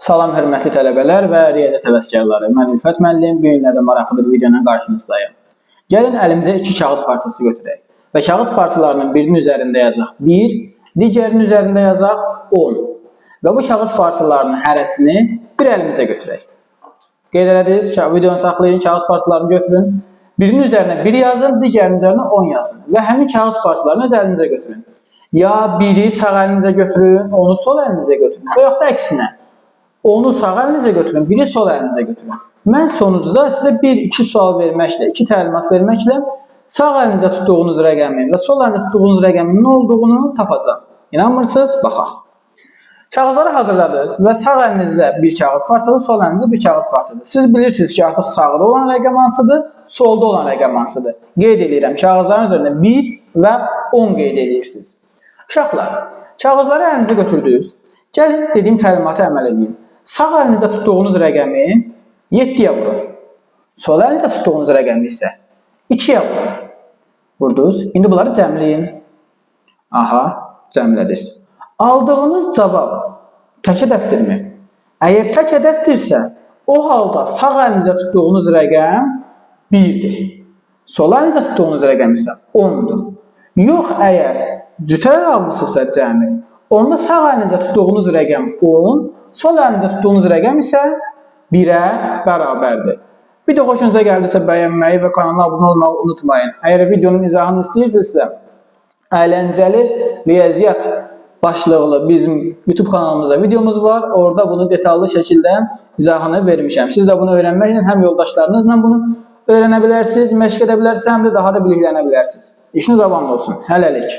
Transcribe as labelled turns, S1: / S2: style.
S1: Salam hörmətli tələbələr və riyaziyyat həvəskarları. Mən Ülfət müəllim, bu günlərdə maraqlı bir video ilə qarşınızdayım. Gəlin əlimizə iki kağız parçası götürək və kağız parçalarının birinin üzərində yazaq 1, digərinin üzərində yazaq 10 və bu kağız parçalarının hərəsini bir əlimizə götürək. Qeyd elədiniz, videonu saxlayın, kağız parçalarını götürün. Birinin üzərinə 1 yazın, digərinin üzərinə 10 yazın və həmin kağız parçalarını öz əlinizə götürün. Ya biri sağ əlinizə götürün, onu sol əlinizə götürün və yaxud da əksinə. Onu sağ əlinizə götürün, biri sol əlinizə götürün. Mən sonucda sizə 1-2 sual verməklə, 2 təlimat verməklə sağ əlinizə tutduğunuz rəqəmin və sol əlinizə tutduğunuz rəqəmin nə olduğunu tapacağım. İnanmırsınız? Baxaq. Kağızları hazırladınız və sağ əlinizdə bir kağız parçası, sol əlinizdə bir kağız parçası. Siz bilirsiniz ki, artıq sağda olan rəqəm hansıdır, solda olan rəqəm hansıdır. Qeyd edirəm, kağızların üzərində 1 və 10 qeyd edirsiniz. Uşaqlar, kağızları əlinizə götürdünüz. Gəlin, dediyim təlimatı əməl edin. Sağ əlinizə tutduğunuz rəqəmi 7-yə vurun. Sol əlinizə tutduğunuz rəqəmi isə 2-yə vurun. Vurdunuz. İndi bunları cəmləyin. Aha, cəmlədiniz. Aldığınız cavab tək ədəddirmi? Əgər tək ədəddirsə, o halda sağ əlinizə tutduğunuz rəqəm 1-dir. Sol əlinizə tutduğunuz rəqəm isə 10-dur. Yox, əgər cütələr almışsınızsa cəmi, onda sağ əlinizə tutduğunuz rəqəm 10, sol əlinizə tutduğunuz rəqəm isə 1-ə bərabərdir. Video xoşunuza gəldisə bəyənməyi və kanala abunə olmağı unutmayın. Əgər videonun izahını istəyirsinizsə, əyləncəli riyaziyyat başlıqlı bizim YouTube kanalımızda videomuz var. Orada bunu detallı şəkildə izahını vermişəm. Siz də bunu öyrənməklə həm yoldaşlarınızla bunu öyrənə bilərsiniz, məşq edə bilərsiniz, həm də daha da biliklənə bilərsiniz. İşiniz avanlı olsun. Hələlik.